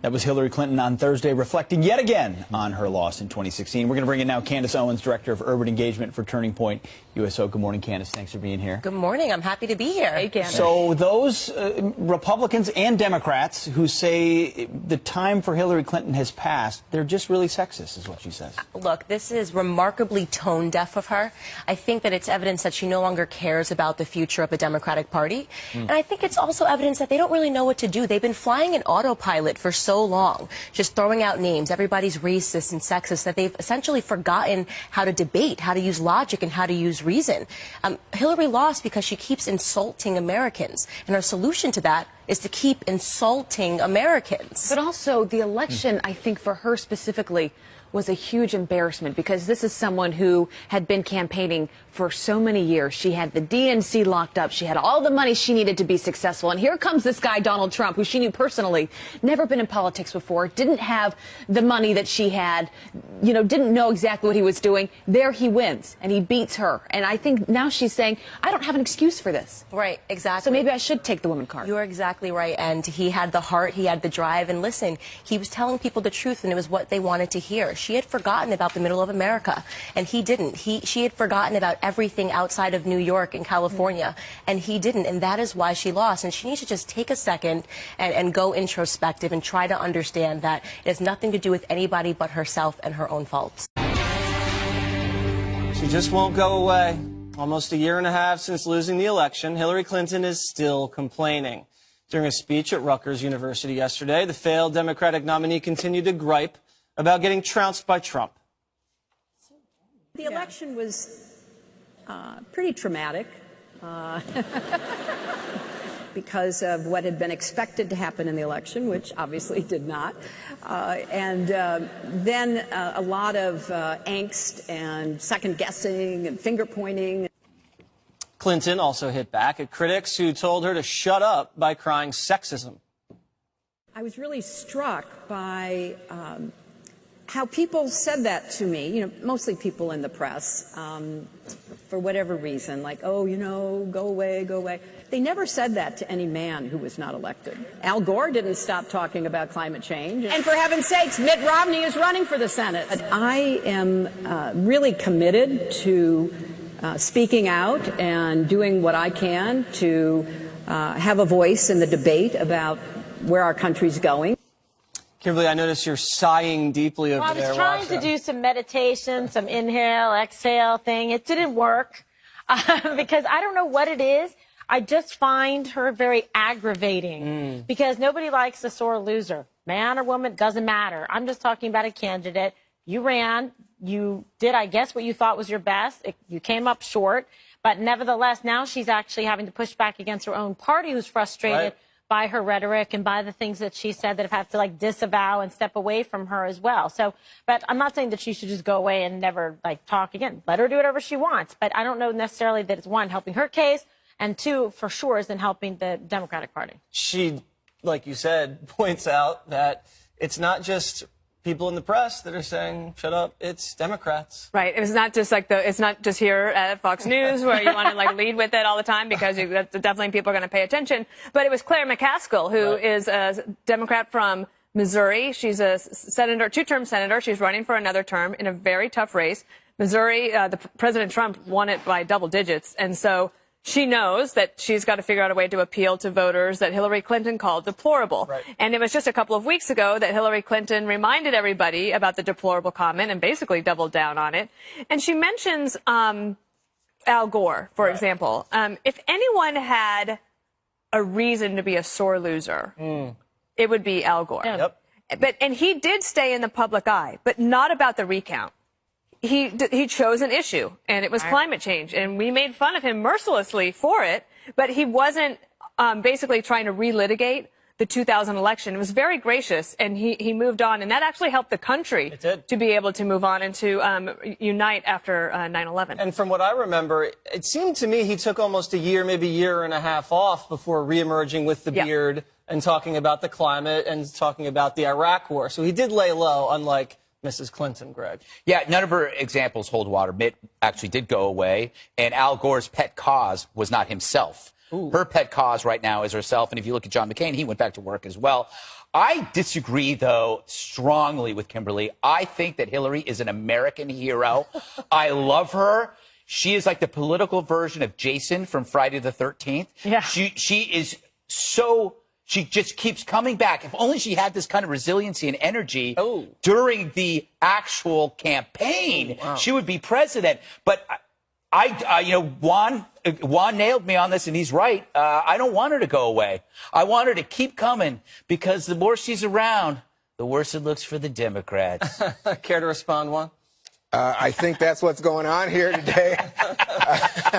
That was Hillary Clinton on Thursday, reflecting yet again on her loss in 2016. We're going to bring in now Candace Owens, Director of Urban Engagement for Turning Point USO. Good morning, Candace. Thanks for being here. Good morning. I'm happy to be here. Hey, Candace. So those Republicans and Democrats who say the time for Hillary Clinton has passed, they're just really sexist, is what she says. Look, this is remarkably tone deaf of her. I think that it's evidence that she no longer cares about the future of the Democratic Party. And I think it's also evidence that they don't really know what to do. They've been flying in autopilot for so long, just throwing out names. Everybody's racist and sexist, that they've essentially forgotten how to debate, how to use logic, and how to use reason. Hillary lost because she keeps insulting Americans, and her solution to that is to keep insulting Americans. But also, the election, I think, for her specifically, was a huge embarrassment, because this is someone who had been campaigning for so many years. She had the DNC locked up. She had all the money she needed to be successful. And here comes this guy, Donald Trump, who she knew personally, never been in politics before, didn't have the money that she had, you know, didn't know exactly what he was doing. There he wins, and he beats her. And I think now she's saying, I don't have an excuse for this. Right, exactly. So maybe I should take the woman card. You're exactly right. And he had the heart, he had the drive, and listen, he was telling people the truth, and it was what they wanted to hear. She had forgotten about the middle of America, and he didn't. She had forgotten about everything outside of New York and California, and he didn't, and that is why she lost. And she needs to just take a second and go introspective and try to understand that it has nothing to do with anybody but herself and her own faults. She just won't go away. Almost a year and a half since losing the election, Hillary Clinton is still complaining. During a speech at Rutgers University yesterday, the failed Democratic nominee continued to gripe about getting trounced by Trump. The election was pretty traumatic because of what had been expected to happen in the election, which obviously did not. Then a lot of angst and second-guessing and finger-pointing. Clinton also hit back at critics who told her to shut up by crying sexism. I was really struck by how people said that to me, you know, mostly people in the press, for whatever reason, like, oh, you know, go away, go away. They never said that to any man who was not elected. Al Gore didn't stop talking about climate change. And for heaven's sakes, Mitt Romney is running for the Senate. I am really committed to speaking out and doing what I can to have a voice in the debate about where our country's going. Kimberly, I notice you're sighing deeply over there. I was trying to do some meditation, some inhale, exhale thing. It didn't work because I don't know what it is. I just find her very aggravating because nobody likes a sore loser. Man or woman, doesn't matter. I'm just talking about a candidate. You ran. You did, I guess, what you thought was your best. You came up short. But nevertheless, now she's actually having to push back against her own party, who's frustrated by her rhetoric and by the things that she said that have had to, like, disavow and step away from her as well. So, but I'm not saying that she should just go away and never, like, talk again. Let her do whatever she wants. But I don't know necessarily that it's, one, helping her case, and two, for sure, isn't helping the Democratic Party. She, like you said, points out that it's not just people in the press that are saying, shut up, it's Democrats. Right. It's not just like it's not just here at Fox News where you want to like lead with it all the time, because definitely people are going to pay attention. But it was Claire McCaskill, who is a Democrat from Missouri. She's a senator, two-term senator. She's running for another term in a very tough race. Missouri, President Trump won it by double digits. And so she knows that she's got to figure out a way to appeal to voters that Hillary Clinton called deplorable. Right. And it was just a couple of weeks ago that Hillary Clinton reminded everybody about the deplorable comment and basically doubled down on it. And she mentions Al Gore, for example. If anyone had a reason to be a sore loser, it would be Al Gore. Yep. And he did stay in the public eye, but not about the recount. He chose an issue, and it was climate change, and we made fun of him mercilessly for it, but he wasn't basically trying to relitigate the 2000 election. It was very gracious, and he moved on, and that actually helped the country to be able to move on and to unite after 9/11. And from what I remember, it seemed to me he took almost a year, maybe a year and a half off before reemerging with the beard and talking about the climate and talking about the Iraq war. So he did lay low, unlike Mrs. Clinton, Greg. Yeah, none of her examples hold water. Mitt actually did go away, and Al Gore's pet cause was not himself. Her pet cause right now is herself. And if you look at John McCain, he went back to work as well. I disagree, though, strongly with Kimberly. I think that Hillary is an American hero. I love her. She is like the political version of Jason from Friday the 13th. Yeah. She is so... She just keeps coming back. If only she had this kind of resiliency and energy during the actual campaign, she would be president. But Juan nailed me on this, and he's right. I don't want her to go away. I want her to keep coming, because the more she's around, the worse it looks for the Democrats. Care to respond, Juan? I think that's what's going on here today.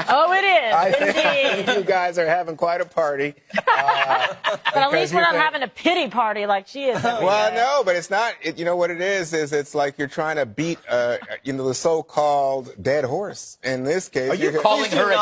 Oh, it is. I Indeed. think you guys are having quite a party. But at least we're not having a pity party like she is. Well, no, but it's not. You know what it is it's like you're trying to beat, the so-called dead horse. In this case, Are you calling her a dead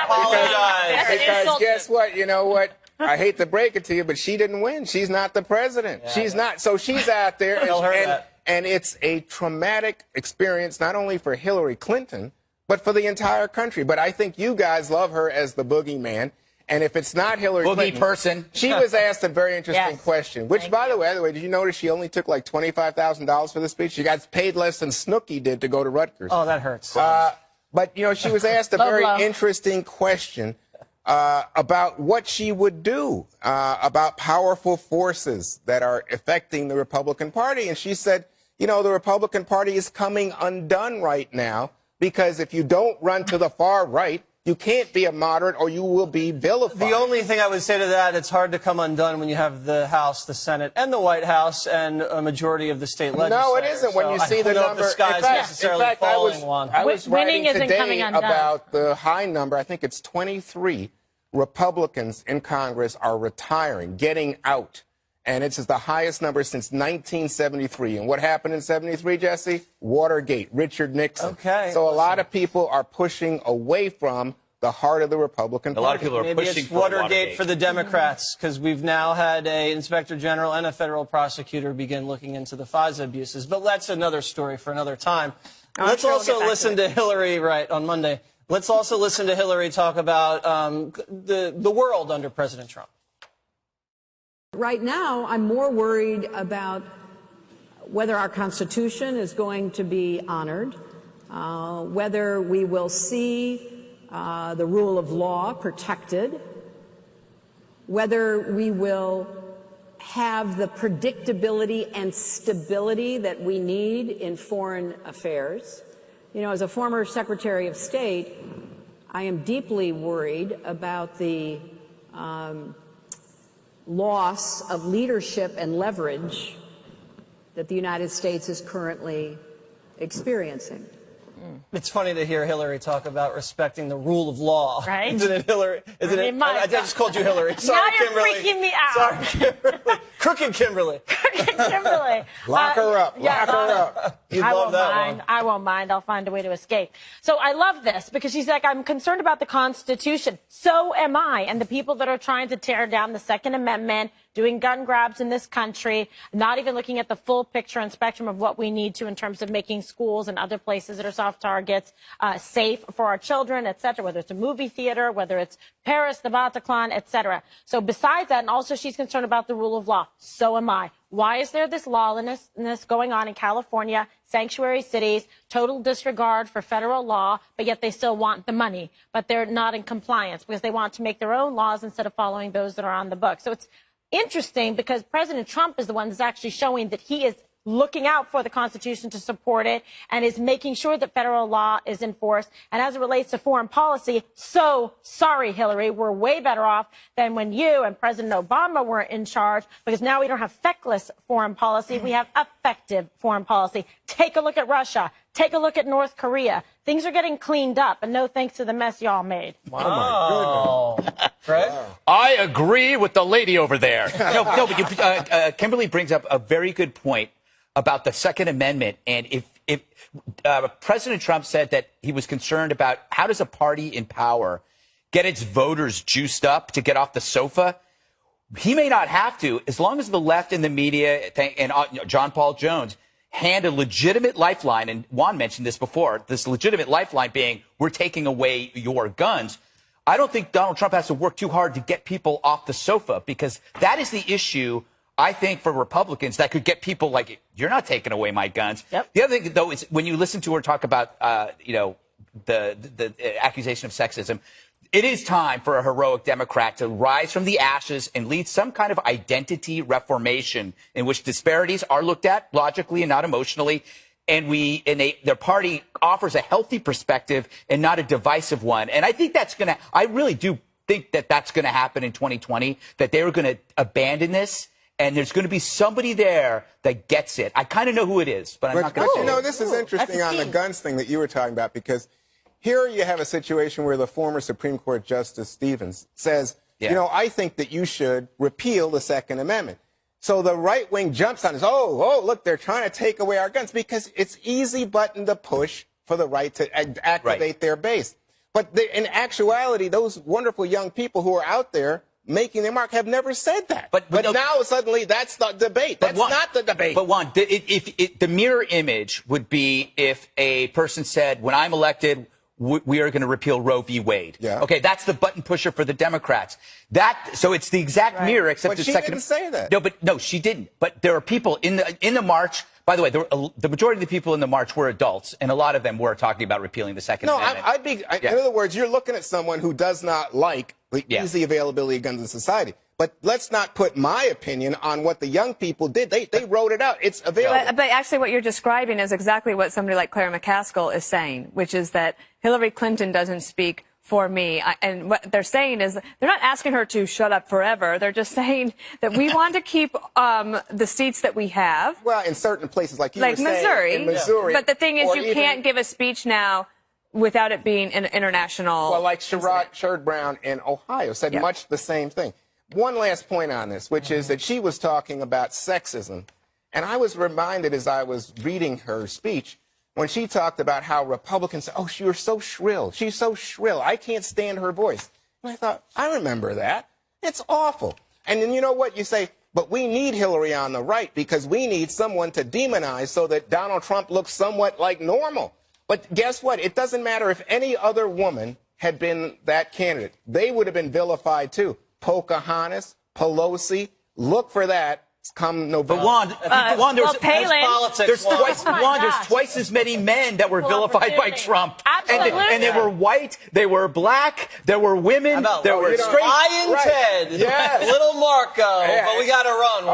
horse? Because guess what? You know what? I hate to break it to you, but she didn't win. She's not the president. She's not. So she's out there. And it's a traumatic experience, not only for Hillary Clinton, but for the entire country. But I think you guys love her as the boogeyman. And if it's not Hillary Clinton, she was asked a very interesting question, which, by the way, did you notice she only took like $25,000 for the speech? She got paid less than Snooki did to go to Rutgers. Oh, that hurts. But, she was asked a very interesting question about what she would do about powerful forces that are affecting the Republican Party. And she said, the Republican Party is coming undone right now, because if you don't run to the far right, you can't be a moderate or you will be vilified. The only thing I would say to that, it's hard to come undone when you have the House, the Senate, and the White House, and a majority of the state legislators. No, it isn't. When you see the number. In fact, I was writing today about the high number. I think it's 23 Republicans in Congress are retiring, getting out. And it's the highest number since 1973. And what happened in 73, Jesse? Watergate, Richard Nixon. Okay. So a lot of people are pushing away from the heart of the Republican Party. A lot of people are pushing for Watergate for the Democrats, because we've now had an inspector general and a federal prosecutor begin looking into the FISA abuses. But that's another story for another time. Let's also listen to Hillary, on Monday. Let's also listen to Hillary talk about the world under President Trump. Right now, I'm more worried about whether our Constitution is going to be honored, whether we will see the rule of law protected, whether we will have the predictability and stability that we need in foreign affairs. As a former Secretary of State, I am deeply worried about the loss of leadership and leverage that the United States is currently experiencing. It's funny to hear Hillary talk about respecting the rule of law. Right? Isn't it, Hillary? I just called you Hillary. Sorry, now you're Kimberly. freaking me out. Sorry, Kimberly. Crooked Kimberly. Crooked Kimberly. Lock her up. Lock her up. You love that one. I won't mind. I'll find a way to escape. So I love this, because she's like, I'm concerned about the Constitution. So am I. And the people that are trying to tear down the Second Amendment, doing gun grabs in this country, not even looking at the full picture and spectrum of what we need to in terms of making schools and other places that are soft targets safe for our children, et cetera, whether it's a movie theater, whether it's Paris, the Bataclan, et cetera. So besides that, and also she's concerned about the rule of law. So am I. Why is there this lawlessness going on in California, sanctuary cities, total disregard for federal law, but yet they still want the money, but they're not in compliance because they want to make their own laws instead of following those that are on the book. So it's interesting, because President Trump is the one that's actually showing that he is looking out for the Constitution to support it and is making sure that federal law is enforced. And as it relates to foreign policy, so sorry, Hillary, we're way better off than when you and President Obama were in charge, because now we don't have feckless foreign policy. We have effective foreign policy. Take a look at Russia. Take a look at North Korea. Things are getting cleaned up, and no thanks to the mess y'all made. Wow. Oh my goodness. Fred? I agree with the lady over there. But Kimberly brings up a very good point about the Second Amendment. And if President Trump said that he was concerned about how does a party in power get its voters juiced up to get off the sofa, he may not have to, as long as the left and the media and John Paul Jones hand a legitimate lifeline. And Juan mentioned this before, this legitimate lifeline being, we're taking away your guns. I don't think Donald Trump has to work too hard to get people off the sofa, because that is the issue, I think, for Republicans that could get people like, you're not taking away my guns. Yep. The other thing, though, is when you listen to her talk about, the accusation of sexism, it is time for a heroic Democrat to rise from the ashes and lead some kind of identity reformation in which disparities are looked at logically and not emotionally. And their party offers a healthy perspective and not a divisive one. And I think I really do think that that's going to happen in 2020, that they were going to abandon this. And there's going to be somebody there that gets it. I kind of know who it is, but I'm not going to say it. This is interesting on the guns thing that you were talking about, because here you have a situation where the former Supreme Court Justice Stevens says, I think that you should repeal the Second Amendment. So the right wing jumps on this. Oh, look, they're trying to take away our guns, because it's easy button to push for the right to activate their base. But in actuality, those wonderful young people who are out there making their mark have never said that. But now suddenly that's the debate. That's not the debate. But Juan, the mirror image would be if a person said, when I'm elected, we are going to repeal Roe v. Wade. Yeah. Okay, that's the button pusher for the Democrats. So it's the exact mirror, except but the second. She didn't say that. No, she didn't. But there are people in the march. By the way, the majority of the people in the march were adults, and a lot of them were talking about repealing the Second Amendment. In other words, you're looking at someone who does not like the easy availability of guns in society. But let's not put my opinion on what the young people did. They wrote it out. It's available. But actually what you're describing is exactly what somebody like Claire McCaskill is saying, which is that Hillary Clinton doesn't speak for me. And what they're saying is they're not asking her to shut up forever. They're just saying that we want to keep the seats that we have. Well, in certain places like you were saying, Missouri. in Missouri. But the thing is, you can't give a speech now without it being an international. Well, like Sherrod Brown in Ohio said much the same thing. One last point on this, which is that she was talking about sexism. And I was reminded as I was reading her speech when she talked about how Republicans say, you're so shrill. She's so shrill. I can't stand her voice. And I thought, I remember that. It's awful. And then you know what? You say, but we need Hillary on the right because we need someone to demonize so that Donald Trump looks somewhat like normal. But guess what? It doesn't matter if any other woman had been that candidate. They would have been vilified too. Pocahontas, Pelosi, look for that come November. But Juan, there's Palin. There's twice as many men that were vilified by Trump. Absolutely. And they were white, they were black, there were women, there were straight. Ryan Ted, little Marco, but we got to run.